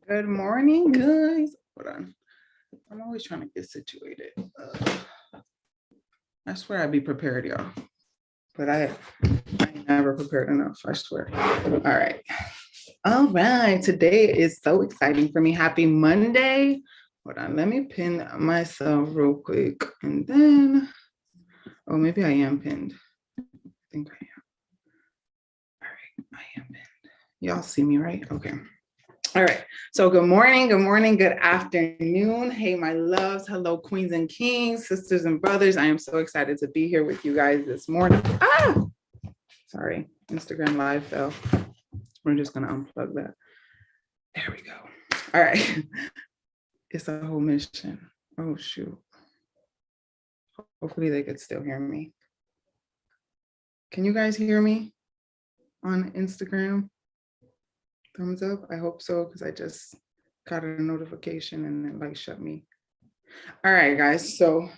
Good morning, guys. Hold on. I'm always trying to get situated. I swear I'd be prepared, y'all. But I ain't never prepared enough, I swear. All right. All right. Today is so exciting for me. Happy Monday. Hold on. Let me pin myself real quick. And then, oh, maybe I am pinned. I think I am. All right. I am pinned. Y'all see me, right? Okay. All right. So good morning, good afternoon. Hey, my loves. Hello, queens and kings, sisters and brothers. I am so excited to be here with you guys this morning. Sorry, Instagram Live fell. We're just going to unplug that. There we go. All right. It's a whole mission. Oh, shoot. Hopefully they could still hear me. Can you guys hear me on Instagram? Thumbs up. I hope so, because I just got a notification and it like shut me. All right, guys. So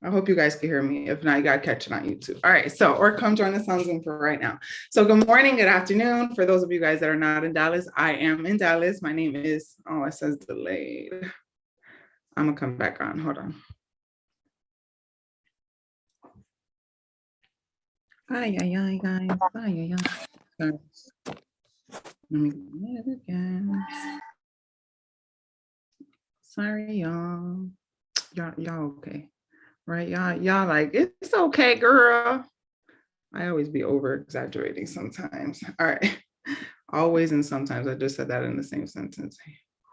I hope you guys can hear me. If not, you got to catch it on YouTube. All right. So, or come join us on Zoom for right now. So good morning, good afternoon. For those of you guys that are not in Dallas, I am in Dallas. My name is, oh, it says delayed. I'm going to come back on. Hold on. Hi, guys. Hi. Let me get it again. Sorry, y'all. Y'all okay, right? Y'all like, it's okay, girl. I always be over exaggerating sometimes. All right. Always and sometimes. I just said that in the same sentence.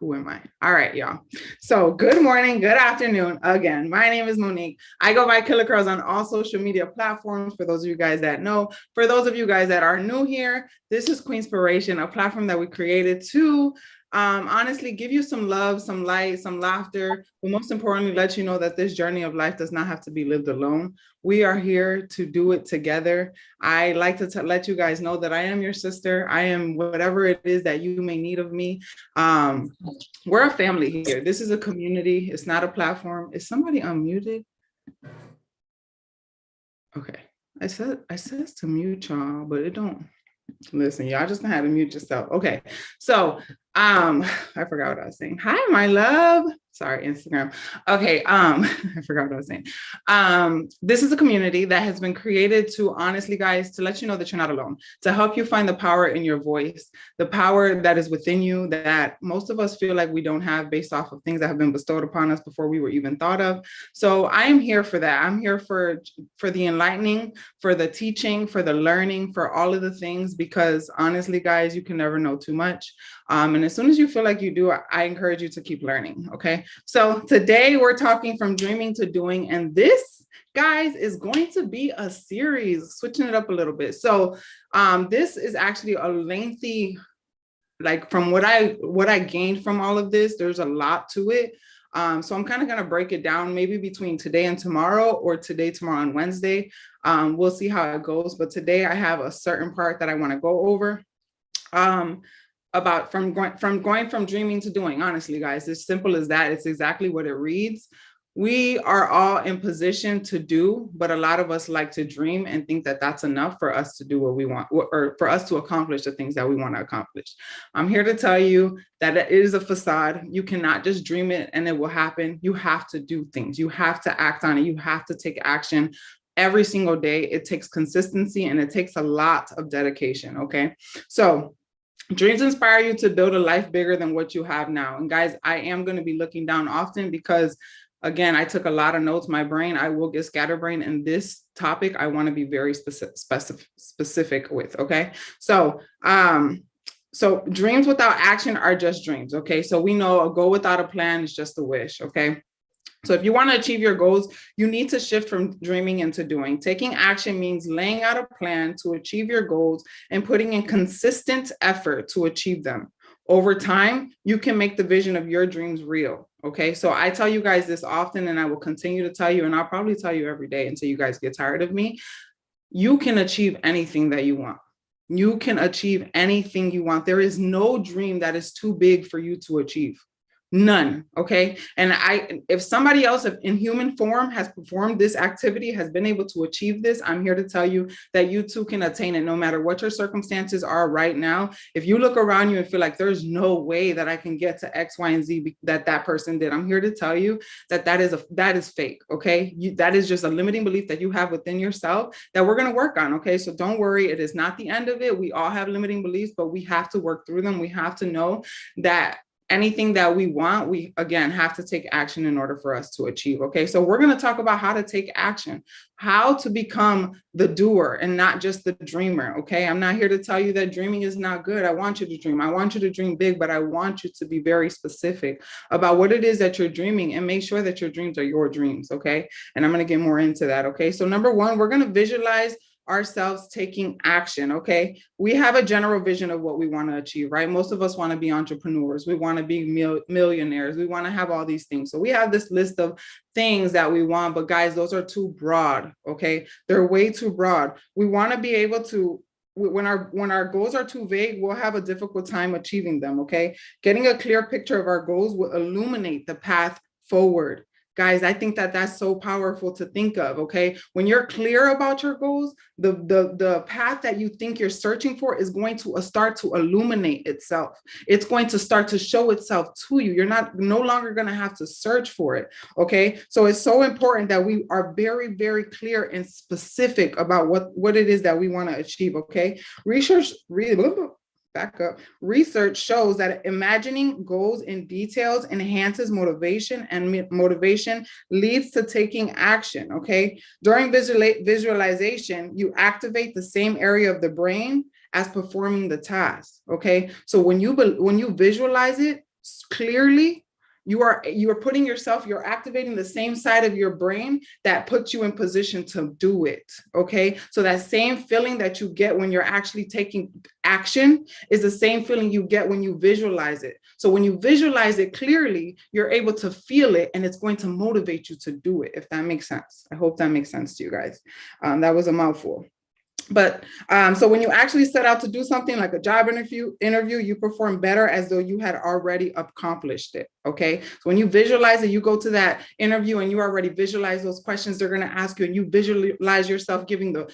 Who am I? All right, y'all. So good morning, good afternoon. Again, my name is Monique. I go by Killer Curls on all social media platforms. For those of you guys that know, for those of you guys that are new here, this is Queenspiration, a platform that we created to honestly give you some love, some light, some laughter, but most importantly, let you know that this journey of life does not have to be lived alone. We are here to do it together. I like to let you guys know that I am your sister. I am whatever it is that you may need of me. We're a family here. This is a community. It's not a platform. Is somebody unmuted? Okay. I says to mute y'all, but it don't. Listen, y'all just gonna have to mute yourself. Okay. So I forgot what I was saying. Hi, my love. Sorry, Instagram. Okay. I forgot what I was saying. This is a community that has been created to honestly, guys, to let you know that you're not alone, to help you find the power in your voice, the power that is within you that most of us feel like we don't have based off of things that have been bestowed upon us before we were even thought of. So I am here for that. I'm here for the enlightening, for the teaching, for the learning, for all of the things, because honestly, guys, you can never know too much. And as soon as you feel like you do, I encourage you to keep learning. Okay. So today we're talking from dreaming to doing. And this, guys, is going to be a series, switching it up a little bit. So this is actually a lengthy, like from what I gained from all of this, there's a lot to it. So I'm kind of going to break it down maybe between today and tomorrow, or today, tomorrow, and Wednesday. We'll see how it goes. But today I have a certain part that I want to go over. About from going from dreaming to doing. Honestly, guys, as simple as that. It's exactly what it reads. We are all in position to do, but a lot of us like to dream and think that that's enough for us to do what we want, or for us to accomplish the things that we want to accomplish. I'm here to tell you that it is a facade. You cannot just dream it and it will happen. You have to do things. You have to act on it. You have to take action every single day. It takes consistency and it takes a lot of dedication. Okay. So dreams inspire you to build a life bigger than what you have now. And guys, I am going to be looking down often because, again, I took a lot of notes. My brain, I will get scatterbrained. And this topic, I want to be very specific with. Okay. So dreams without action are just dreams. Okay. So we know a goal without a plan is just a wish. Okay. So if you want to achieve your goals, you need to shift from dreaming into doing. Taking action means laying out a plan to achieve your goals and putting in consistent effort to achieve them. Over time, you can make the vision of your dreams real. Okay. So I tell you guys this often, and I will continue to tell you, and I'll probably tell you every day until you guys get tired of me. You can achieve anything that you want. You can achieve anything you want. There is no dream that is too big for you to achieve. None. Okay. And if somebody else in human form has performed this activity, has been able to achieve this, I'm here to tell you that you too can attain it no matter what your circumstances are right now. If you look around you and feel like there's no way that I can get to X, Y, and Z that person did, I'm here to tell you that that is fake. Okay. That is just a limiting belief that you have within yourself that we're going to work on. Okay. So don't worry. It is not the end of it. We all have limiting beliefs, but we have to work through them. We have to know that anything that we want, we again have to take action in order for us to achieve. Okay, so we're going to talk about how to take action, how to become the doer and not just the dreamer. Okay, I'm not here to tell you that dreaming is not good. I want you to dream. I want you to dream big, but I want you to be very specific about what it is that you're dreaming and make sure that your dreams are your dreams. Okay, and I'm going to get more into that. Okay, so number one, we're going to visualize ourselves taking action. Okay, we have a general vision of what we want to achieve, right? Most of us want to be entrepreneurs, we want to be millionaires, we want to have all these things. So we have this list of things that we want, but guys, those are too broad. Okay, they're way too broad. We want to be able to, when our goals are too vague, we'll have a difficult time achieving them. Okay, getting a clear picture of our goals will illuminate the path forward. Guys, I think that that's so powerful to think of. Okay, when you're clear about your goals, the path that you think you're searching for is going to start to illuminate itself. It's going to start to show itself to you. You're no longer going to have to search for it. Okay, so it's so important that we are very, very clear and specific about what it is that we want to achieve. Okay, research shows that imagining goals in details enhances motivation, and motivation leads to taking action. Okay, during visualization, you activate the same area of the brain as performing the task. Okay, so when you visualize it clearly, you are putting yourself, you're activating the same side of your brain that puts you in position to do it. Okay, so that same feeling that you get when you're actually taking action is the same feeling you get when you visualize it. So when you visualize it clearly, you're able to feel it, and it's going to motivate you to do it, if that makes sense. I hope that makes sense to you guys. That was a mouthful. But so when you actually set out to do something like a job interview, you perform better as though you had already accomplished it. Okay, so when you visualize it, you go to that interview and you already visualize those questions they're going to ask you, and you visualize yourself giving the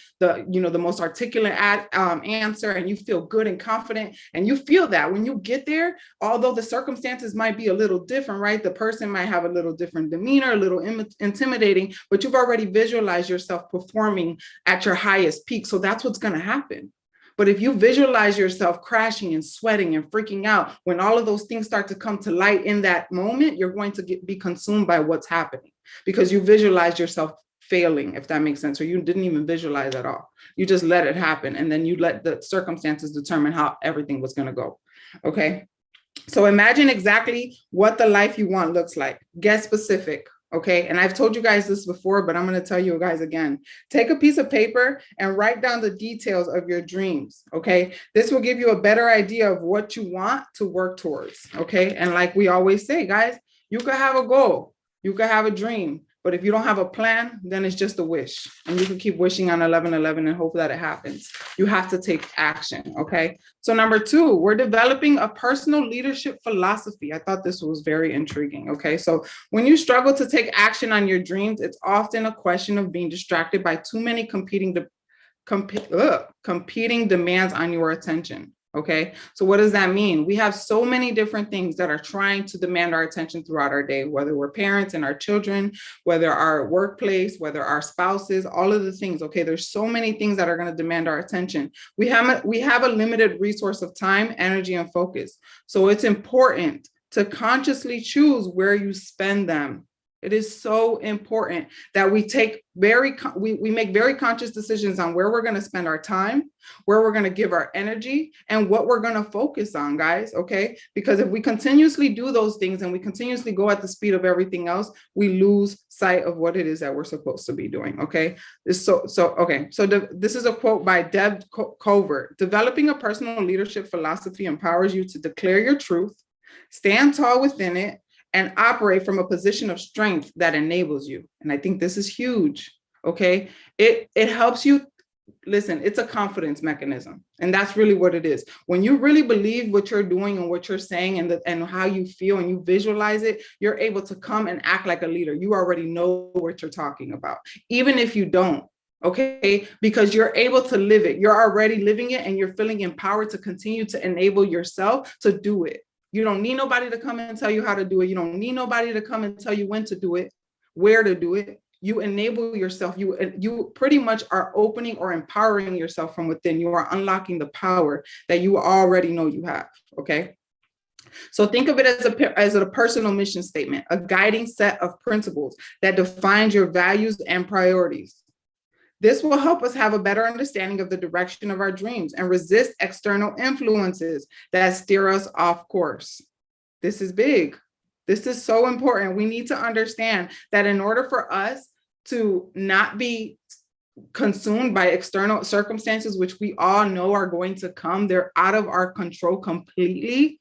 most articulate answer, and you feel good and confident, and you feel that when you get there, although the circumstances might be a little different, right? The person might have a little different demeanor, a little intimidating, but you've already visualized yourself performing at your highest peak. So that's what's going to happen. But if you visualize yourself crashing and sweating and freaking out, when all of those things start to come to light in that moment, you're going to be consumed by what's happening because you visualize yourself failing, if that makes sense, or you didn't even visualize at all. You just let it happen, and then you let the circumstances determine how everything was going to go. Okay, so imagine exactly what the life you want looks like. Get specific. Okay, and I've told you guys this before, but I'm going to tell you guys again. Take a piece of paper and write down the details of your dreams. Okay, this will give you a better idea of what you want to work towards. Okay, and like we always say, guys, you could have a goal, you could have a dream, but if you don't have a plan, then it's just a wish, and you can keep wishing on 11/11 and hope that it happens. You have to take action. Okay, so number two, we're developing a personal leadership philosophy. I thought this was very intriguing. Okay, so when you struggle to take action on your dreams, it's often a question of being distracted by too many competing demands on your attention. Okay, so what does that mean? We have so many different things that are trying to demand our attention throughout our day, whether we're parents and our children, whether our workplace, whether our spouses, all of the things. Okay, there's so many things that are going to demand our attention. We have a limited resource of time, energy, and focus. So it's important to consciously choose where you spend them. It is so important that we make very conscious decisions on where we're going to spend our time, where we're going to give our energy, and what we're going to focus on, guys. Okay, because if we continuously do those things and we continuously go at the speed of everything else, we lose sight of what it is that we're supposed to be doing. Okay, this is a quote by Deb Covert. Developing a personal leadership philosophy empowers you to declare your truth, stand tall within it, and operate from a position of strength that enables you. And I think this is huge. Okay, it helps you Listen, it's a confidence mechanism. And that's really what it is. When you really believe what you're doing and what you're saying and how you feel and you visualize it, you're able to come and act like a leader. You already know what you're talking about, even if you don't. Okay, because you're able to live it. You're already living it and you're feeling empowered to continue to enable yourself to do it. You don't need nobody to come and tell you how to do it. You don't need nobody to come and tell you when to do it, where to do it. You enable yourself. You pretty much are opening or empowering yourself from within. You are unlocking the power that you already know you have. Okay. So think of it as a personal mission statement, a guiding set of principles that defines your values and priorities. This will help us have a better understanding of the direction of our dreams and resist external influences that steer us off course. This is big. This is so important. We need to understand that in order for us to not be consumed by external circumstances, which we all know are going to come, they're out of our control completely.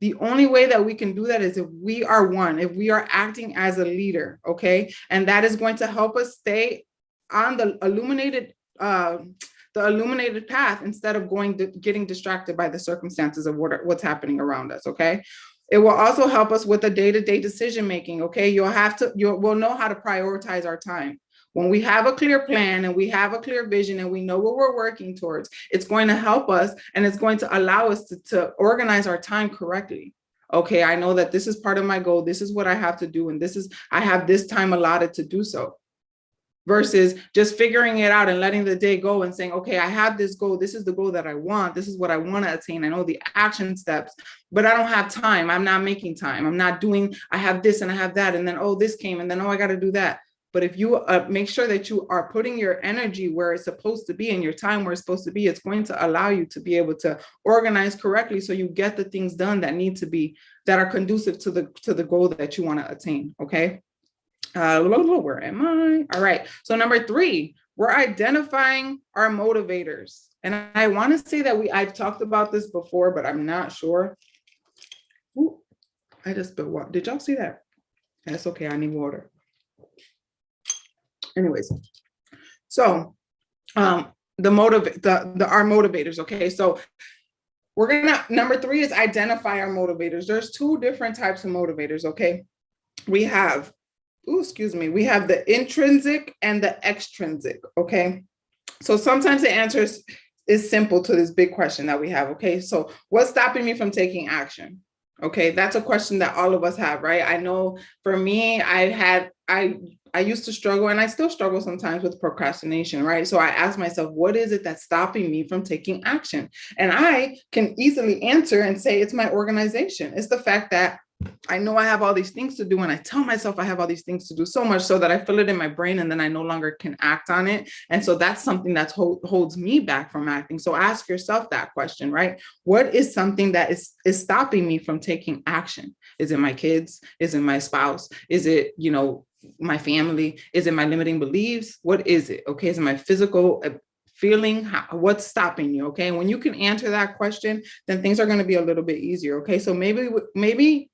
The only way that we can do that is if we are one, if we are acting as a leader, okay? And that is going to help us stay on the illuminated path instead of getting distracted by the circumstances of what's happening around us, okay? It will also help us with the day-to-day decision making, okay? We'll know how to prioritize our time. When we have a clear plan and we have a clear vision and we know what we're working towards, it's going to help us and it's going to allow us to organize our time correctly. Okay, I know that this is part of my goal. This is what I have to do. And I have this time allotted to do so. Versus just figuring it out and letting the day go and saying, okay, I have this goal. This is the goal that I want. This is what I want to attain. I know the action steps, but I don't have time. I'm not making time. I have this and I have that. And then, oh, this came and then, oh, I got to do that. But if you make sure that you are putting your energy where it's supposed to be and your time where it's supposed to be, it's going to allow you to be able to organize correctly so you get the things done that are conducive to the goal that you want to attain. Okay. Where am I? All right. So number 3, we're identifying our motivators. And I want to say that I've talked about this before, but I'm not sure. Ooh, I just spilled water. Did y'all see that? That's okay. I need water. Anyways, so our motivators. Okay. So number 3 is identify our motivators. There's 2 different types of motivators. Okay. We have the intrinsic and the extrinsic, okay? So sometimes the answer is simple to this big question that we have, okay? So what's stopping me from taking action? Okay, that's a question that all of us have, right? I know for me, I used to struggle and I still struggle sometimes with procrastination, right? So I ask myself, what is it that's stopping me from taking action? And I can easily answer and say, it's my organization. It's the fact that I know I have all these things to do and I tell myself I have all these things to do, so much so that I feel it in my brain and then I no longer can act on it. And so that's something that holds me back from acting. So ask yourself that question, right? What is something that is stopping me from taking action? Is it my kids? Is it my spouse? Is it, my family? Is it my limiting beliefs? What is it? Okay. Is it my physical feeling? What's stopping you? Okay. And when you can answer that question, then things are going to be a little bit easier. Okay. So maybe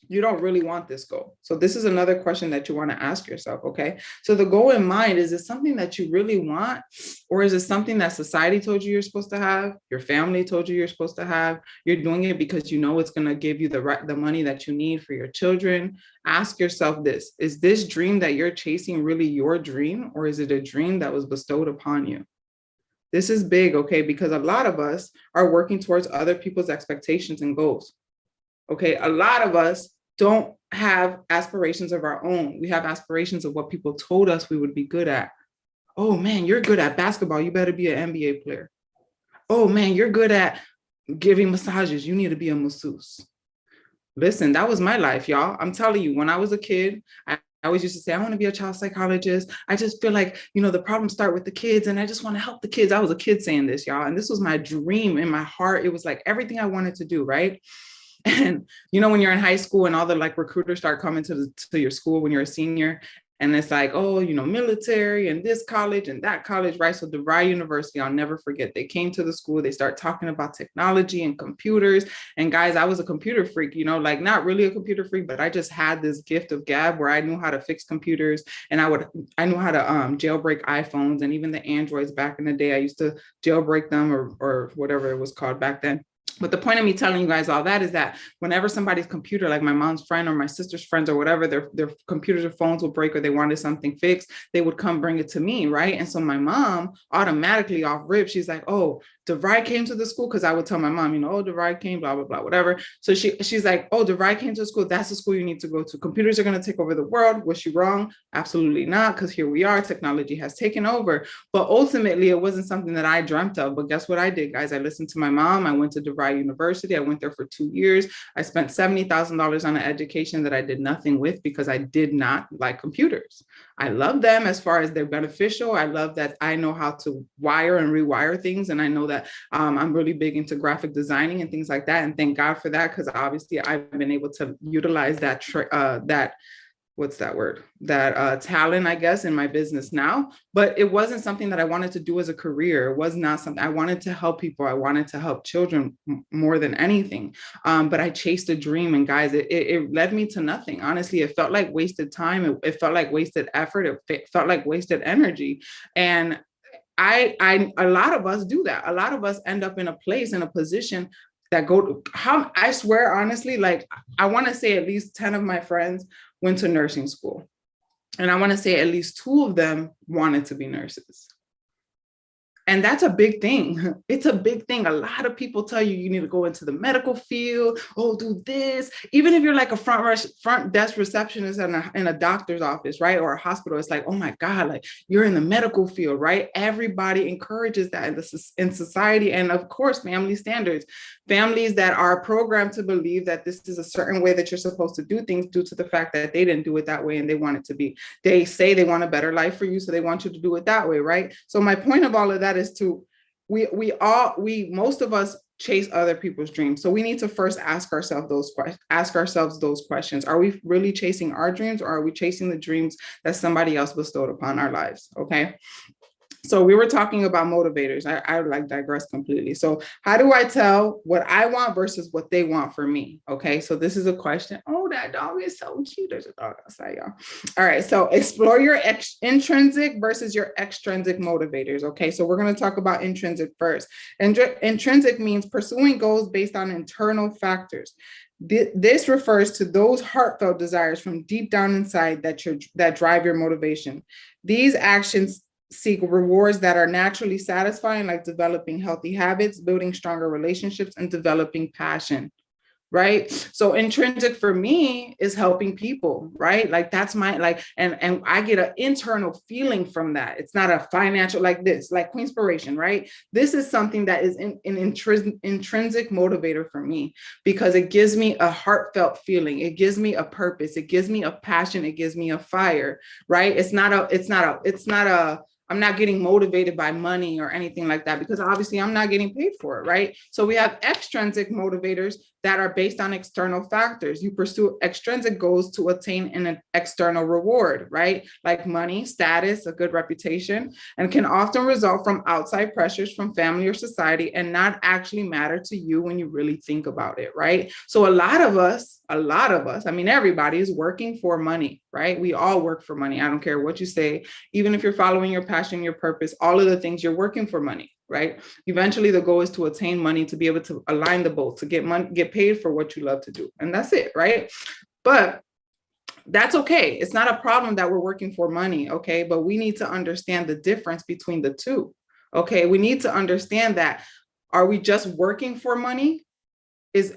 you don't really want this goal. So this is another question that you want to ask yourself. Okay. So the goal in mind, is it something that you really want? Or is it something that society told you you're supposed to have? Your family told you you're supposed to have? You're doing it because you know it's going to give you the money that you need for your children. Ask yourself this: is this dream that you're chasing really your dream? Or is it a dream that was bestowed upon you? This is big, okay? Because a lot of us are working towards other people's expectations and goals. Okay, a lot of us don't have aspirations of our own. We have aspirations of what people told us we would be good at. Oh man, you're good at basketball. You better be an NBA player. Oh man, you're good at giving massages. You need to be a masseuse. Listen, that was my life, y'all. I'm telling you, when I was a kid, I always used to say, I want to be a child psychologist. I just feel like, the problems start with the kids and I just want to help the kids. I was a kid saying this, y'all. And this was my dream in my heart. It was like everything I wanted to do, right? And, when you're in high school and all the recruiters start coming to your school when you're a senior And it's like, oh, military and this college and that college, right? So DeVry University, I'll never forget. They came to the school, they start talking about technology and computers. And guys, I was a computer freak, like not really a computer freak, but I just had this gift of gab where I knew how to fix computers, and I knew how to jailbreak iPhones, and even the Androids back in the day. I used to jailbreak them or whatever it was called back then. But the point of me telling you guys all that is that whenever somebody's computer, like my mom's friend or my sister's friends or whatever, their computers or phones will break or they wanted something fixed, they would come bring it to me, right? And so my mom automatically off rip, she's like, oh, DeVry came to the school, because I would tell my mom, oh, DeVry came, blah, blah, blah, whatever. So she's like, oh, DeVry came to the school. That's the school you need to go to. Computers are going to take over the world. Was she wrong? Absolutely not, because here we are. Technology has taken over. But ultimately, it wasn't something that I dreamt of. But guess what I did, guys? I listened to my mom. I went to DeVry University. I went there for 2 years. I spent $70,000 on an education that I did nothing with because I did not like computers. I love them as far as they're beneficial. I love that I know how to wire and rewire things. And I know that I'm really big into graphic designing and things like that. And thank God for that, because obviously I've been able to utilize that talent, I guess, in my business now. But it wasn't something that I wanted to do as a career. It was not something I wanted to help people. I wanted to help children more than anything. But I chased a dream, and guys, it led me to nothing. Honestly, it felt like wasted time. It felt like wasted effort. It felt like wasted energy. And a lot of us do that. A lot of us end up in a position that I swear, honestly, like I want to say at least 10 of my friends went to nursing school. And I want to say at least 2 of them wanted to be nurses. And that's a big thing. It's a big thing. A lot of people tell you need to go into the medical field. Oh, do this. Even if you're like a front desk receptionist in a doctor's office, right? Or a hospital, it's like, oh my God, like you're in the medical field, right? Everybody encourages that in society. And of course, family standards. Families that are programmed to believe that this is a certain way that you're supposed to do things due to the fact that they didn't do it that way and they want it to be. They say they want a better life for you, so they want you to do it that way, right? So my point of all of that is most of us chase other people's dreams. So we need to first ask ourselves those questions. Are we really chasing our dreams, or are we chasing the dreams that somebody else bestowed upon our lives? Okay. So we were talking about motivators. I like digress completely. So how do I tell what I want versus what they want for me? Okay. So this is a question. Oh, that dog is so cute. There's a dog outside, y'all. All right. So explore your intrinsic versus your extrinsic motivators. Okay. So we're going to talk about intrinsic first. Intrinsic means pursuing goals based on internal factors. This refers to those heartfelt desires from deep down inside that drive your motivation. These actions seek rewards that are naturally satisfying, like developing healthy habits, building stronger relationships, and developing passion, right? So intrinsic for me is helping people, right? Like that's my, and I get an internal feeling from that. It's not a financial, like Queenspiration, right? This is something that is an intrinsic motivator for me, because it gives me a heartfelt feeling. It gives me a purpose. It gives me a passion. It gives me a fire, right? I'm not getting motivated by money or anything like that, because obviously I'm not getting paid for it, right? So we have extrinsic motivators that are based on external factors. You pursue extrinsic goals to attain an external reward, right? Like money, status, a good reputation, and can often result from outside pressures from family or society and not actually matter to you when you really think about it, right? So a lot of us, I mean, everybody is working for money, right? We all work for money. I don't care what you say. Even if you're following your passion, your purpose, all of the things, you're working for money, right? Eventually the goal is to attain money, to be able to align the both, to get money, get paid for what you love to do. And that's it, right? But that's okay. It's not a problem that we're working for money, okay? But we need to understand the difference between the two, okay? We need to understand that, are we just working for money?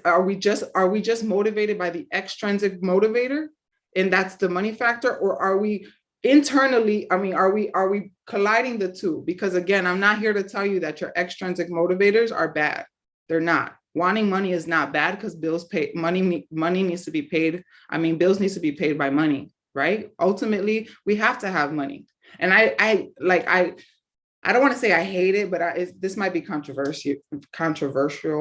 Are we just motivated by the extrinsic motivator, and that's the money factor? Or are we internally, are we colliding the two? Because again, I'm not here to tell you that your extrinsic motivators are bad. They're not. Wanting money is not bad, because money needs to be paid. Bills needs to be paid by money, right? Ultimately, we have to have money. And I don't want to say I hate it, but this might be controversial,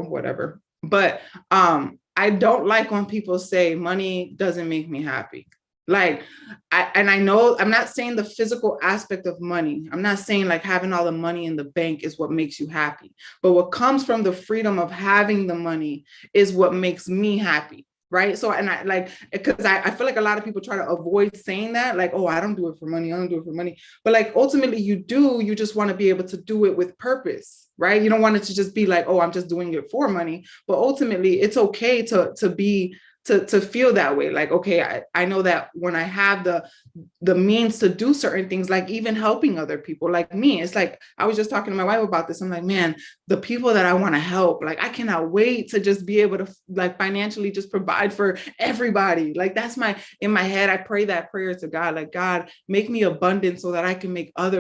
whatever. But I don't like when people say money doesn't make me happy. Like, I know I'm not saying the physical aspect of money. I'm not saying like having all the money in the bank is what makes you happy. But what comes from the freedom of having the money is what makes me happy. Right. So, and I like, because I feel like a lot of people try to avoid saying that, like, oh, I don't do it for money. I don't do it for money. But like, ultimately you do, you just want to be able to do it with purpose. Right. You don't want it to just be like, oh, I'm just doing it for money. But ultimately it's okay to be to feel that way. Like, okay, I know that when I have the means to do certain things, like even helping other people, like me, it's like, I was just talking to my wife about this. I'm like, man, the people that I want to help, like, I cannot wait to just be able to like financially just provide for everybody. Like, that's in my head, I pray that prayer to God, like, God, make me abundant so that I can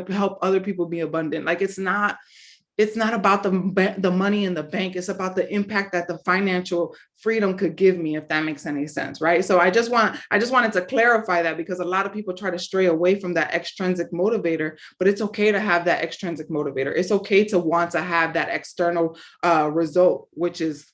help other people be abundant. Like, it's not about the money in the bank. It's about the impact that the financial freedom could give me, if that makes any sense, right? So I just wanted to clarify that, because a lot of people try to stray away from that extrinsic motivator, but it's okay to have that extrinsic motivator. It's okay to want to have that external result, which is,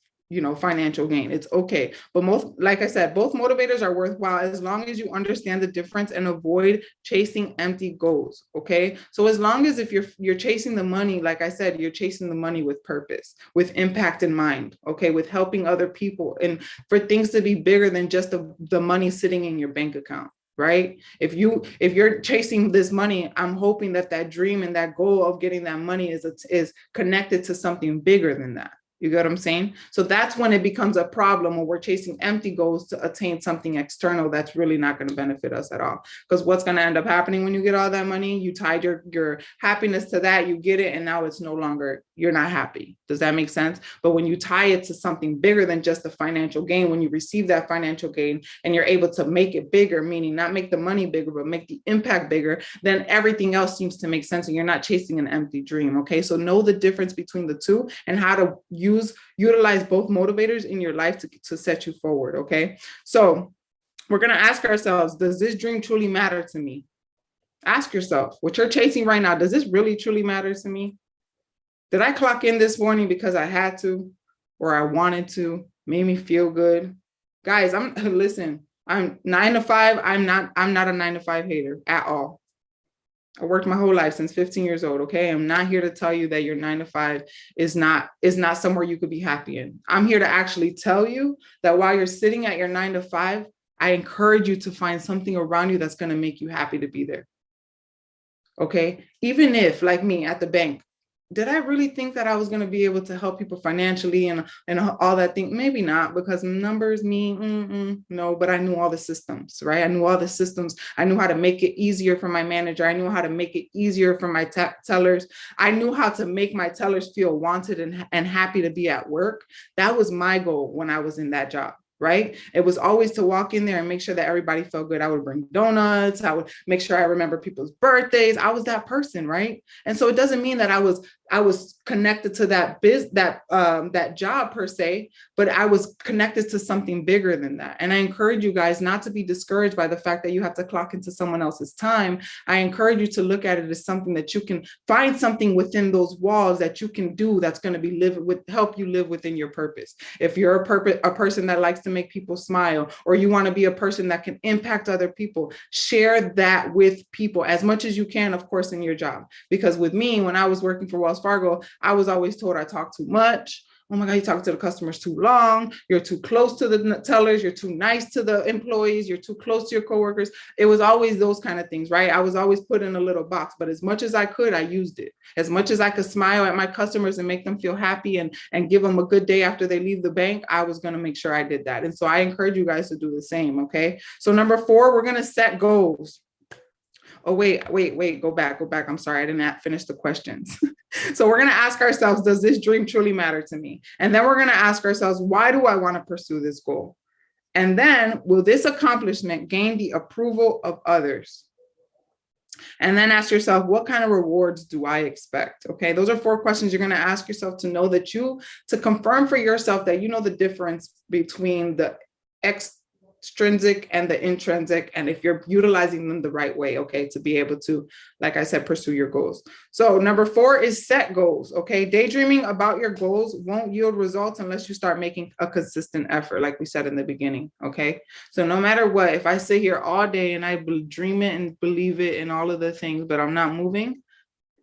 financial gain. It's okay. But like I said, both motivators are worthwhile as long as you understand the difference and avoid chasing empty goals. Okay. So as long as if you're chasing the money, like I said, you're chasing the money with purpose, with impact in mind. Okay. With helping other people and for things to be bigger than just the money sitting in your bank account. Right. If you're chasing this money, I'm hoping that dream and that goal of getting that money is connected to something bigger than that. You get what I'm saying? So that's when it becomes a problem, when we're chasing empty goals to attain something external that's really not going to benefit us at all. Because what's going to end up happening when you get all that money, you tied your happiness to that, you get it, and now it's no longer, you're not happy. Does that make sense? But when you tie it to something bigger than just the financial gain, when you receive that financial gain and you're able to make it bigger, meaning not make the money bigger, but make the impact bigger, then everything else seems to make sense and you're not chasing an empty dream. Okay. So know the difference between the two and how to utilize both motivators in your life to set you forward. Okay. So we're going to ask ourselves, does this dream truly matter to me? Ask yourself, what you're chasing right now, does this really truly matter to me? Did I clock in this morning because I had to, or I wanted to, made me feel good? Guys, listen, I'm 9 to 5. I'm not a 9 to 5 hater at all. I worked my whole life since 15 years old. Okay. I'm not here to tell you that your 9 to 5 is not somewhere you could be happy in. I'm here to actually tell you that while you're sitting at your 9 to 5, I encourage you to find something around you that's going to make you happy to be there. Okay. Even if, like me at the bank, did I really think that I was going to be able to help people financially and all that thing? Maybe not, because numbers mean no, but I knew all the systems, right? I knew all the systems. I knew how to make it easier for my manager. I knew how to make it easier for my tellers. I knew how to make my tellers feel wanted and happy to be at work. That was my goal when I was in that job. Right? It was always to walk in there and make sure that everybody felt good. I would bring donuts. I would make sure I remember people's birthdays. I was that person, right? And so it doesn't mean that I was connected to that job per se, but I was connected to something bigger than that. And I encourage you guys not to be discouraged by the fact that you have to clock into someone else's time. I encourage you to look at it as something that you can find something within those walls that you can do that's going to help you live within your purpose. If you're a person that likes to make people smile, or you want to be a person that can impact other people, share that with people as much as you can, of course, in your job. Because with me, when I was working for Wells Fargo, I was always told I talk too much. Oh my God, you talk to the customers too long. You're too close to the tellers. You're too nice to the employees. You're too close to your coworkers. It was always those kind of things, right? I was always put in a little box, but as much as I could, I used it. As much as I could smile at my customers and make them feel happy and give them a good day after they leave the bank, I was going to make sure I did that. And so I encourage you guys to do the same. Okay. So number 4, we're going to set goals. Oh, wait, go back. I'm sorry, I didn't finish the questions. So we're going to ask ourselves, does this dream truly matter to me? And then we're going to ask ourselves, why do I want to pursue this goal? And then, will this accomplishment gain the approval of others? And then ask yourself, what kind of rewards do I expect? Okay, those are 4 questions you're going to ask yourself to know that to confirm for yourself that you know the difference between the extrinsic and the intrinsic, and if you're utilizing them the right way, okay, to be able to, like I said, pursue your goals. So number 4 is set goals, okay? Daydreaming about your goals won't yield results unless you start making a consistent effort, like we said in the beginning, okay? So no matter what, if I sit here all day and I dream it and believe it and all of the things, but I'm not moving,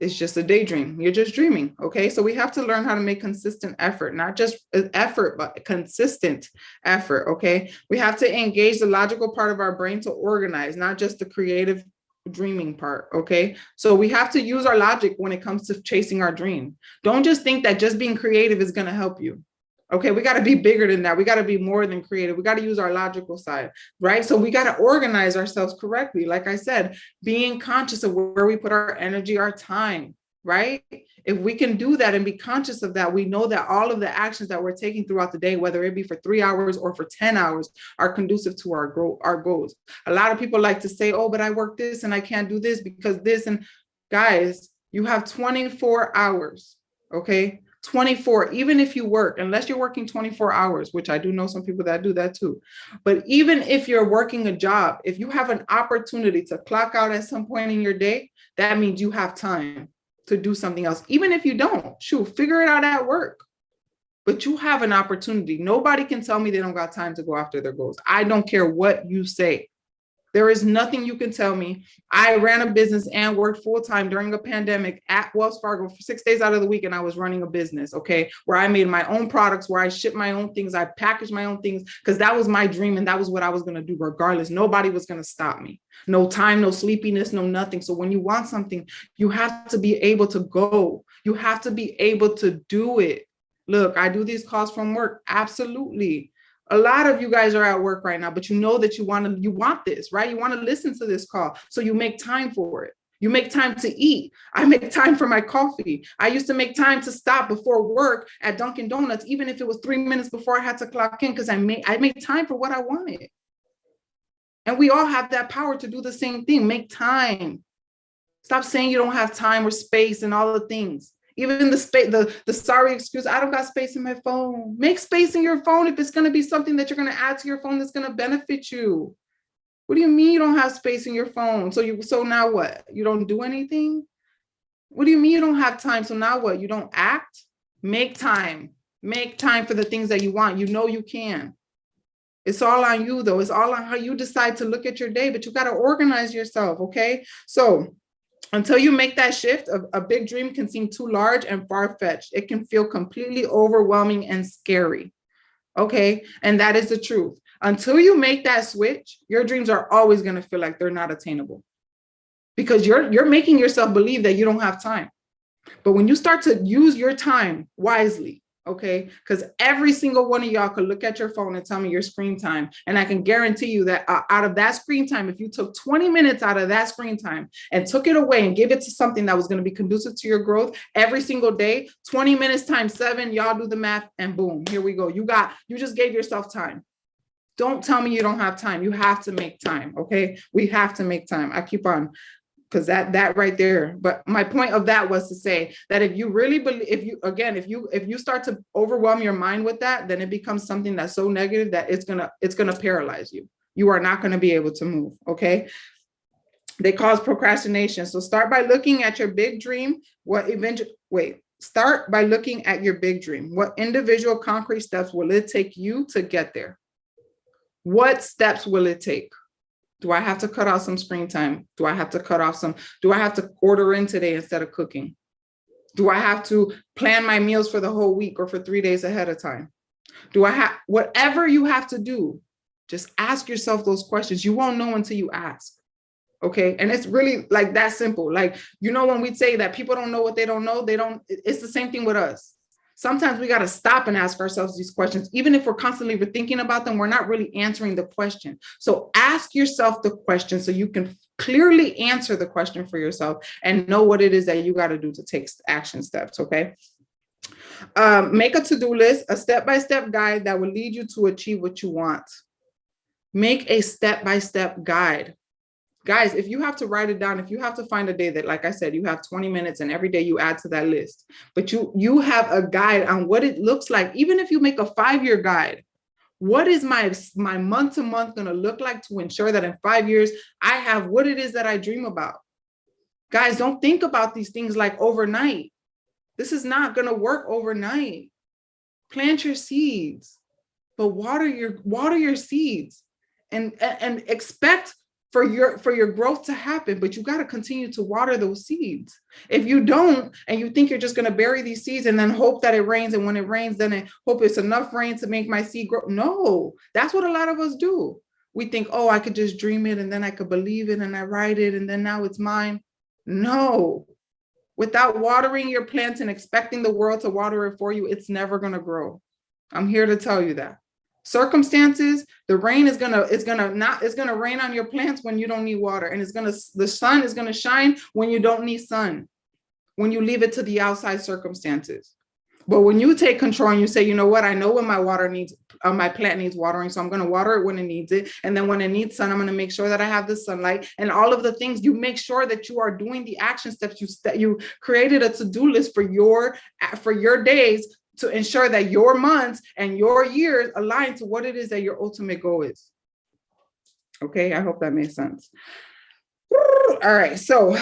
it's just a daydream. You're just dreaming. Okay. So we have to learn how to make consistent effort, not just effort, but consistent effort. Okay. We have to engage the logical part of our brain to organize, not just the creative dreaming part. Okay. So we have to use our logic when it comes to chasing our dream. Don't just think that just being creative is going to help you. Okay, we got to be bigger than that. We got to be more than creative. We got to use our logical side, right? So we got to organize ourselves correctly. Like I said, being conscious of where we put our energy, our time, right? If we can do that and be conscious of that, we know that all of the actions that we're taking throughout the day, whether it be for 3 hours or for 10 hours, are conducive to our goals. A lot of people like to say, oh, but I work this and I can't do this because this. And guys, you have 24 hours, okay? 24, even if you work, unless you're working 24 hours, which I do know some people that do that too. But even if you're working a job, if you have an opportunity to clock out at some point in your day, that means you have time to do something else. Even if you don't, shoot, figure it out at work. But you have an opportunity. Nobody can tell me they don't got time to go after their goals. I don't care what you say. There is nothing you can tell me. I ran a business and worked full-time during a pandemic at Wells Fargo for 6 days out of the week, and I was running a business, okay, where I made my own products, where I shipped my own things, I packaged my own things, because that was my dream, and that was what I was going to do regardless. Nobody was going to stop me. No time, no sleepiness, no nothing. So when you want something, you have to be able to go. You have to be able to do it. Look, I do these calls from work. Absolutely. A lot of you guys are at work right now, but you know that you want this, right? You want to listen to this call. So you make time for it. You make time to eat. I make time for my coffee. I used to make time to stop before work at Dunkin' Donuts, even if it was 3 minutes before I had to clock in, because I made time for what I wanted. And we all have that power to do the same thing. Make time. Stop saying you don't have time or space and all the things. Even the space, the sorry excuse, I don't got space in my phone. Make space in your phone if it's going to be something that you're going to add to your phone that's going to benefit you. What do you mean you don't have space in your phone? So now what? You don't do anything? What do you mean you don't have time? So now what? You don't act? Make time. Make time for the things that you want. You know you can. It's all on you, though. It's all on how you decide to look at your day, but you got to organize yourself, okay? So until you make that shift, a big dream can seem too large and far-fetched. It can feel completely overwhelming and scary, okay? And that is the truth. Until you make that switch, your dreams are always going to feel like they're not attainable, because you're making yourself believe that you don't have time. But when you start to use your time wisely, okay, because every single one of y'all could look at your phone and tell me your screen time. And I can guarantee you that out of that screen time, if you took 20 minutes out of that screen time and took it away and gave it to something that was going to be conducive to your growth every single day, 20 minutes times 7, y'all do the math, and boom, here we go. You just gave yourself time. Don't tell me you don't have time. You have to make time. Okay. We have to make time. I keep on, because that right there. But my point of that was to say that if you really believe, if you start to overwhelm your mind with that, then it becomes something that's so negative that it's gonna paralyze you. You are not going to be able to move. Okay. They cause procrastination. So start by looking at your big dream. Start by looking at your big dream. What individual concrete steps will it take you to get there? What steps will it take? Do I have to cut off some screen time? Do I have to order in today instead of cooking? Do I have to plan my meals for the whole week or for 3 days ahead of time? Whatever you have to do, just ask yourself those questions. You won't know until you ask. Okay. And it's really like that simple. Like, when we say that people don't know what they don't know, it's the same thing with us. Sometimes we got to stop and ask ourselves these questions. Even if we're constantly thinking about them, we're not really answering the question. So ask yourself the question so you can clearly answer the question for yourself and know what it is that you got to do to take action steps. Okay. Make a to-do list, a step-by-step guide that will lead you to achieve what you want. Make a step-by-step guide. Guys, if you have to write it down, if you have to find a day that, like I said, you have 20 minutes and every day you add to that list, but you have a guide on what it looks like. Even if you make a 5-year guide, What is my month to month going to look like to ensure that in 5 years, I have what it is that I dream about? Guys, don't think about these things like overnight. This is not going to work overnight. Plant your seeds, but water your seeds and expect for your growth to happen, but you got to continue to water those seeds. If you don't, and you think you're just going to bury these seeds and then hope that it rains, and when it rains, then I hope it's enough rain to make my seed grow. No, that's what a lot of us do. We think, oh, I could just dream it and then I could believe it and I write it and then now it's mine. No, without watering your plants and expecting the world to water it for you, it's never going to grow. I'm here to tell you that. Circumstances, the rain is gonna rain on your plants when you don't need water, and the sun is gonna shine when you don't need sun, when you leave it to the outside circumstances. But when you take control and you say, you know what, I know when my plant needs watering, so I'm gonna water it when it needs it, and then when it needs sun, I'm gonna make sure that I have the sunlight and all of the things. You make sure that you are doing the action steps. You created a to-do list for your days, to ensure that your months and your years align to what it is that your ultimate goal is. Okay, I hope that makes sense. All right, so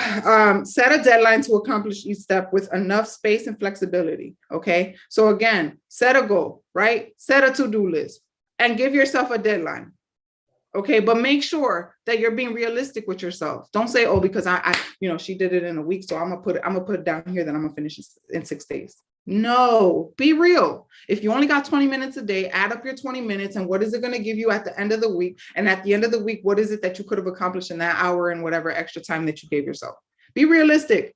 set a deadline to accomplish each step with enough space and flexibility. Okay, so again, set a goal, right? Set a to-do list and give yourself a deadline. Okay, but make sure that you're being realistic with yourself. Don't say, oh, because I she did it in a week, so I'm gonna put it down here, then I'm gonna finish it in 6 days. No, be real. If you only got 20 minutes a day, add up your 20 minutes and what is it going to give you at the end of the week? And at the end of the week, what is it that you could have accomplished in that hour and whatever extra time that you gave yourself? Be realistic,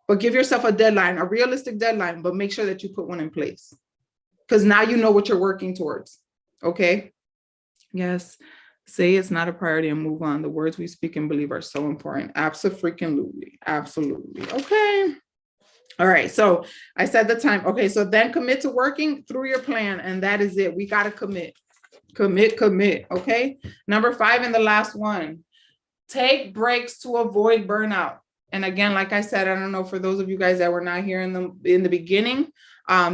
but give yourself a deadline, a realistic deadline, but make sure that you put one in place, because now you know what you're working towards. Okay. Yes. Say it's not a priority and move on. The words we speak and believe are so important. Absolutely. Absolutely. Okay. All right, so I said the time. Okay, so then commit to working through your plan, and that is it. We got to commit. Okay. Number 5 and the last one, take breaks to avoid burnout. And again, like I said, I don't know, for those of you guys that were not here in the beginning,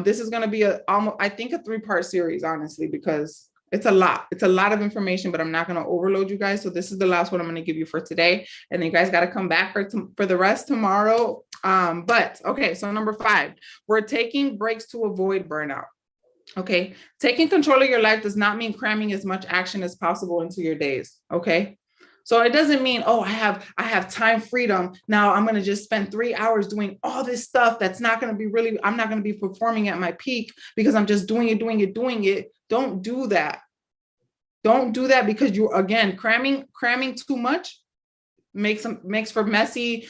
this is going to be almost, I think, a 3-part series, honestly, because it's a lot. It's a lot of information, but I'm not going to overload you guys. So this is the last one I'm going to give you for today. And then you guys got to come back for the rest tomorrow. But okay, so number 5, we're taking breaks to avoid burnout. Okay. Taking control of your life does not mean cramming as much action as possible into your days. Okay. So it doesn't mean, oh, I have time freedom. Now I'm going to just spend 3 hours doing all this stuff. That's not going to be I'm not going to be performing at my peak because I'm just doing it. Don't do that. Don't do that, because you, again, cramming too much makes for messy.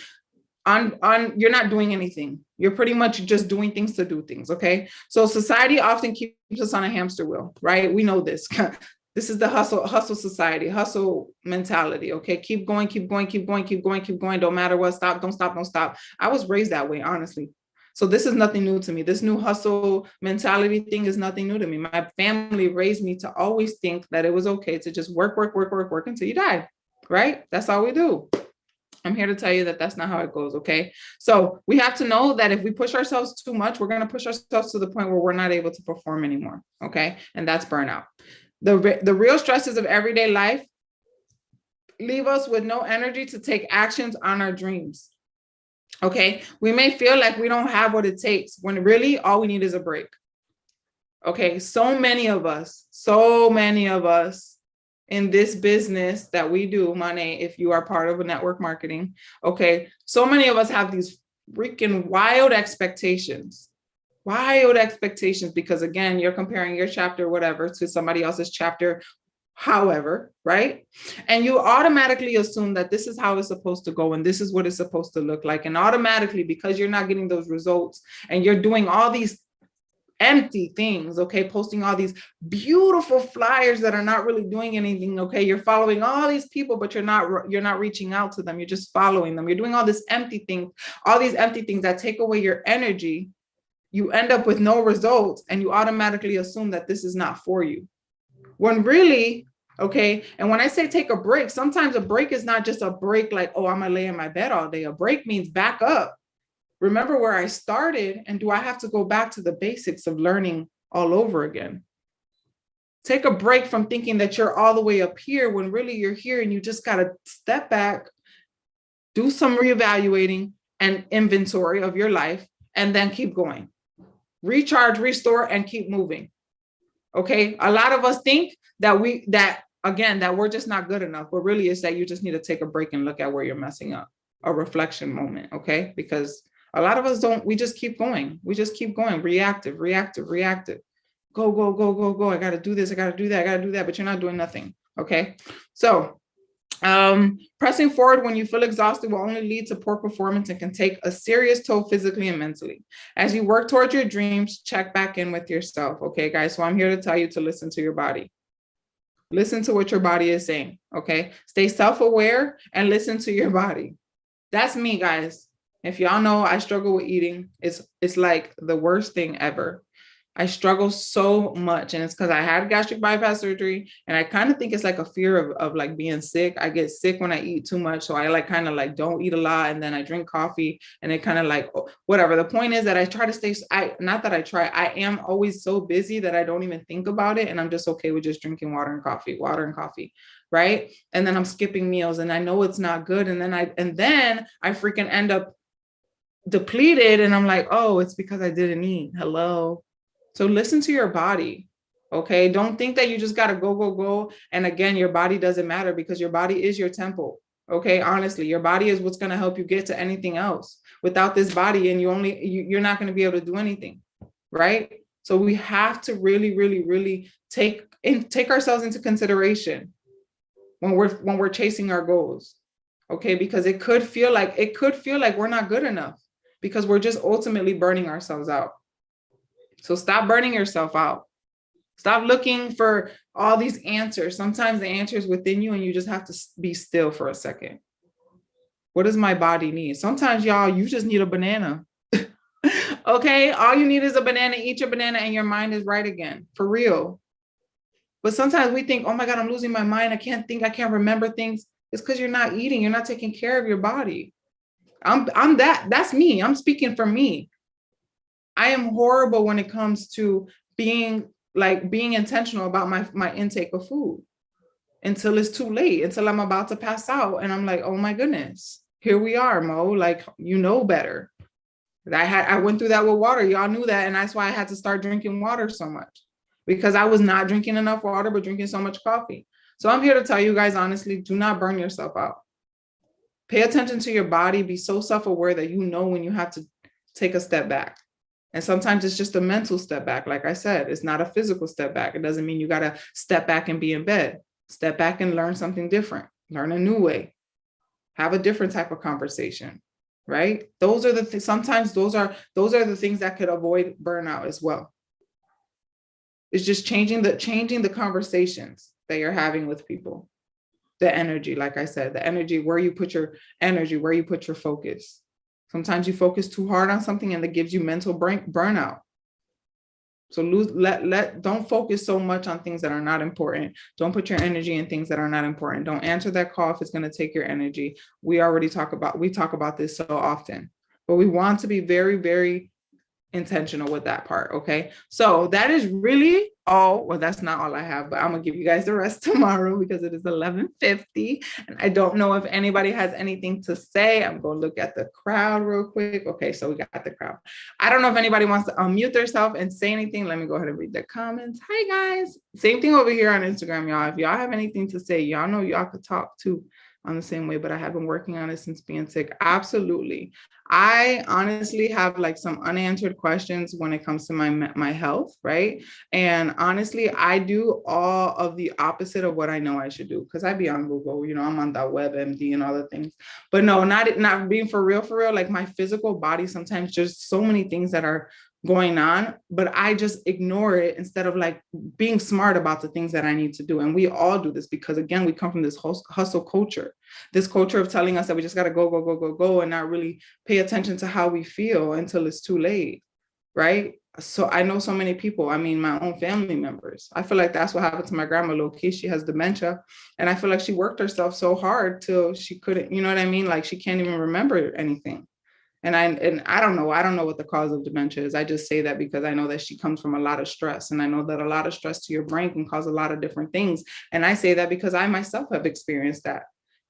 You're not doing anything. You're pretty much just doing things to do things. Okay. So society often keeps us on a hamster wheel, right? We know this. This is the hustle society, hustle mentality. Okay. Keep going. Don't matter what. Don't stop. I was raised that way, honestly. So this is nothing new to me. This new hustle mentality thing is nothing new to me. My family raised me to always think that it was okay to just work until you die, right? That's all we do. I'm here to tell you that that's not how it goes, okay? So we have to know that if we push ourselves too much, we're going to push ourselves to the point where we're not able to perform anymore, okay? And that's burnout. The real stresses of everyday life leave us with no energy to take actions on our dreams. Okay, we may feel like we don't have what it takes when really all we need is a break. Okay, so many of us in this business that we do, money, if you are part of a network marketing, okay, so many of us have these freaking wild expectations, because again, you're comparing your chapter, whatever, to somebody else's chapter, however, right? And you automatically assume that this is how it's supposed to go and this is what it's supposed to look like. And automatically, because you're not getting those results and you're doing all these empty things, okay, posting all these beautiful flyers that are not really doing anything, okay, you're following all these people, but you're not reaching out to them, you're just following them, you're doing all these empty things that take away your energy. You end up with no results and you automatically assume that this is not for you. When really, okay, and when I say take a break, sometimes a break is not just a break like, oh, I'm gonna lay in my bed all day. A break means back up. Remember where I started, and do I have to go back to the basics of learning all over again? Take a break from thinking that you're all the way up here when really you're here, and you just got to step back, do some reevaluating and inventory of your life, and then keep going. Recharge, restore, and keep moving. Okay. A lot of us think that we're just not good enough, but really it's that you just need to take a break and look at where you're messing up. A reflection moment. Okay. Because a lot of us don't, we just keep going. We just keep going. Reactive. Go. I got to do this. I got to do that. But you're not doing nothing. Okay. So, pressing forward when you feel exhausted will only lead to poor performance and can take a serious toll physically and mentally. As you work towards your dreams, check back in with yourself. Okay, guys. So I'm here to tell you to listen to your body. Listen to what your body is saying. Okay. Stay self-aware and listen to your body. That's me, guys. If y'all know, I struggle with eating. It's like the worst thing ever. I struggle so much, and it's because I had gastric bypass surgery, and I kind of think it's like a fear of like being sick. I get sick when I eat too much, so I like kind of like don't eat a lot, and then I drink coffee, and it kind of like whatever. The point is that I try to stay. I am always so busy that I don't even think about it, and I'm just okay with just drinking water and coffee, right? And then I'm skipping meals, and I know it's not good, and then I freaking end up depleted, and I'm like, oh, it's because I didn't eat. Hello. So listen to your body. Okay. Don't think that you just got to go. And again, your body doesn't matter because your body is your temple. Okay. Honestly, your body is what's going to help you get to anything else. Without this body, and you're not going to be able to do anything. Right. So we have to really take ourselves into consideration when we're chasing our goals. Okay. Because it could feel like we're not good enough because we're just ultimately burning ourselves out. So stop burning yourself out. Stop looking for all these answers. Sometimes the answer is within you, and you just have to be still for a second. What does my body need? Sometimes, y'all, you just need a banana. Okay. All you need is a banana. Eat your banana and your mind is right again, for real. But sometimes we think, oh my God, I'm losing my mind. I can't think. I can't remember things. It's because you're not eating. You're not taking care of your body. That's me. I'm speaking for me. I am horrible when it comes to being intentional about my intake of food until it's too late, until I'm about to pass out. And I'm like, oh my goodness, here we are, Mo, like, you know better. I went through that with water. Y'all knew that. And that's why I had to start drinking water so much, because I was not drinking enough water, but drinking so much coffee. So I'm here to tell you guys, honestly, do not burn yourself out. Pay attention to your body. Be so self-aware that you know when you have to take a step back. And sometimes it's just a mental step back. Like I said, it's not a physical step back. It doesn't mean you got to step back and be in bed. Step back and learn something different. Learn a new way. Have a different type of conversation, right? Those are the things. Sometimes those are the things that could avoid burnout as well. It's just changing the conversations that you're having with people. The energy, like I said, the energy, where you put your energy, where you put your focus. Sometimes you focus too hard on something and that gives you mental burnout. So don't focus so much on things that are not important. Don't put your energy in things that are not important. Don't answer that call if it's going to take your energy. We talk about this so often, but we want to be very, very intentional with that part. Okay. So that is really all. Well, that's not all I have, but I'm gonna give you guys the rest tomorrow because it is 11:50 and I don't know if anybody has anything to say. I'm going to look at the crowd real quick. Okay. So we got the crowd. I don't know if anybody wants to unmute themselves and say anything. Let me go ahead and read the comments. Hi guys. Same thing over here on Instagram, y'all. If y'all have anything to say, y'all know y'all could talk too on the same way, but I have been working on it since being sick. Absolutely. I honestly have like some unanswered questions when it comes to my health, right? And honestly, I do all of the opposite of what I know I should do because I be on Google, I'm on that WebMD and all the things. But no, not being for real, like my physical body, sometimes just so many things that are going on, but I just ignore it instead of like being smart about the things that I need to do. And we all do this because again, we come from this hustle culture, this culture of telling us that we just got to go and not really pay attention to how we feel until it's too late. Right. So I know so many people, my own family members, I feel like that's what happened to my grandma, low-key. She has dementia. And I feel like she worked herself so hard till she couldn't, you know what I mean? Like she can't even remember anything. And I don't know what the cause of dementia is. I just say that because I know that she comes from a lot of stress, and I know that a lot of stress to your brain can cause a lot of different things. And I say that because I myself have experienced that.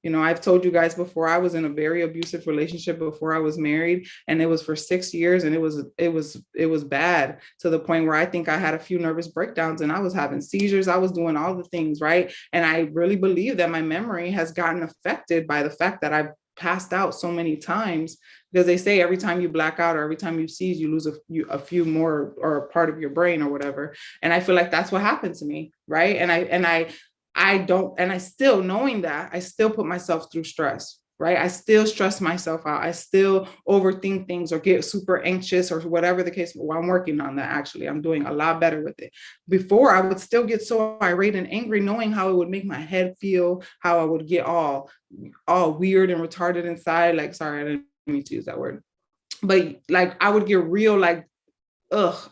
I've told you guys before, I was in a very abusive relationship before I was married, and it was for 6 years, and it was bad, to the point where I think I had a few nervous breakdowns, and I was having seizures. I was doing all the things, right? And I really believe that my memory has gotten affected by the fact that I've passed out so many times, because they say every time you black out or every time you seize, you lose a few more, or a part of your brain or whatever. And I feel like that's what happened to me, right? And I still, knowing that, I still put myself through stress, right? I still stress myself out. I still overthink things or get super anxious or whatever the case. Well, I'm working on that. Actually, I'm doing a lot better with it. Before, I would still get so irate and angry, knowing how it would make my head feel, how I would get all weird and retarded inside. Like, sorry, I didn't mean to use that word, but like I would get real like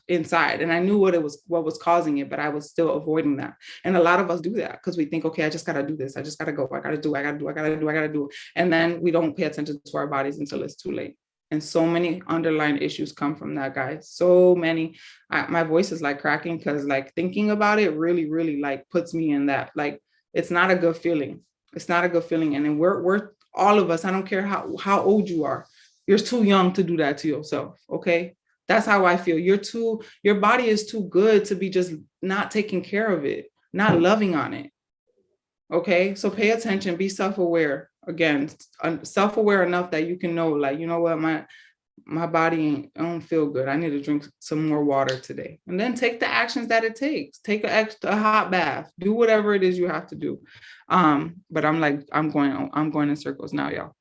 inside, and I knew what was causing it, but I was still avoiding that. And a lot of us do that because we think, okay, I just gotta do this, I just gotta go, I gotta do, and then we don't pay attention to our bodies until it's too late. And so many underlying issues come from that, guys. So many. My voice is like cracking because like thinking about it really, really like puts me in that, like, it's not a good feeling. It's not a good feeling. And then we're all of us, I don't care how old you are, you're too young to do that to yourself. Okay. That's how I feel. Your body is too good to be just not taking care of it, not loving on it. Okay. So pay attention, be self-aware. Again, self-aware enough that you can know, like, you know what, my body don't feel good. I need to drink some more water today. And then take the actions that it takes. Take a hot bath, do whatever it is you have to do. But I'm going in circles now, y'all.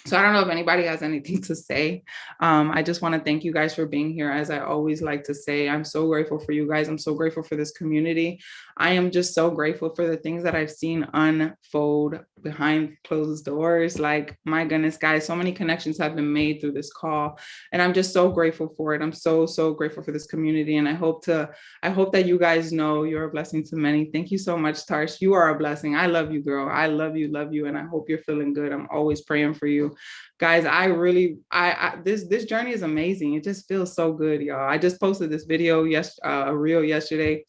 So I don't know if anybody has anything to say. I just want to thank you guys for being here. As I always like to say, I'm so grateful for you guys. I'm so grateful for this community. I am just so grateful for the things that I've seen unfold behind closed doors. Like, my goodness, guys, so many connections have been made through this call. And I'm just so grateful for it. I'm so, so grateful for this community. And I hope that you guys know you're a blessing to many. Thank you so much, Tarsh. You are a blessing. I love you, girl. I love you. And I hope you're feeling good. I'm always praying for you. Guys, this journey is amazing. It just feels so good, y'all. I just posted this video, a reel yesterday,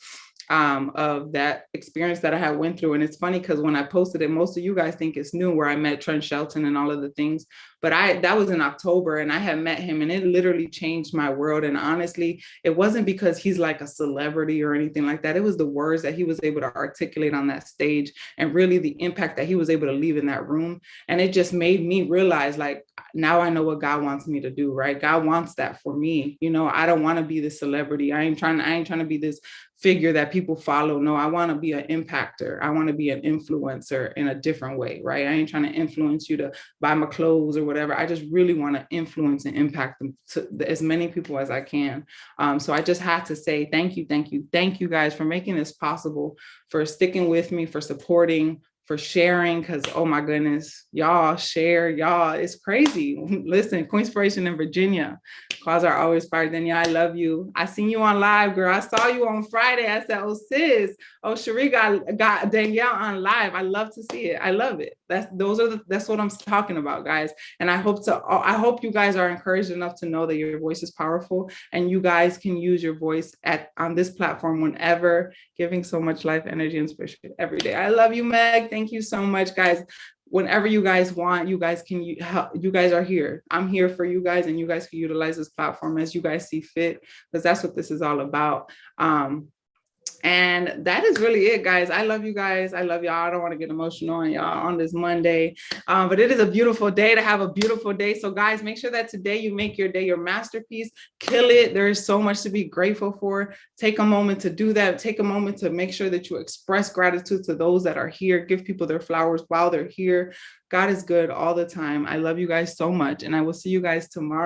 of that experience that I had went through. And it's funny because when I posted it, most of you guys think it's new, where I met Trent Shelton and all of the things. But that was in October, and I had met him, and it literally changed my world. And honestly, it wasn't because he's like a celebrity or anything like that. It was the words that he was able to articulate on that stage, and really the impact that he was able to leave in that room. And it just made me realize, like, now I know what God wants me to do, right? God wants that for me. I don't want to be the celebrity. I ain't trying to be this figure that people follow. No, I want to be an impactor. I want to be an influencer in a different way, right? I ain't trying to influence you to buy my clothes or whatever. I just really want to influence and impact them to as many people as I can. So I just had to say thank you guys for making this possible, for sticking with me, for supporting, for sharing, because oh my goodness, y'all share, y'all, it's crazy. Listen, Queenspiration in Virginia, calls are always fired. Danielle, I love you. I seen you on live, girl. I saw you on Friday. I said, oh sis, oh Cherie got Danielle on live. I love to see it. I love it. That's what I'm talking about, guys. And I hope you guys are encouraged enough to know that your voice is powerful, and you guys can use your voice on this platform whenever, giving so much life, energy, and inspiration every day. I love you, Meg. Thank you so much, guys. Whenever you guys want, you guys are here. I'm here for you guys, and you guys can utilize this platform as you guys see fit, because that's what this is all about. And that is really it, guys. I love you guys. I love y'all. I don't want to get emotional on y'all on this Monday, but it is a beautiful day to have a beautiful day. So guys, make sure that today you make your day your masterpiece. Kill it. There is so much to be grateful for. Take a moment to do that. Take a moment to make sure that you express gratitude to those that are here. Give people their flowers while they're here. God is good all the time. I love you guys so much, and I will see you guys tomorrow.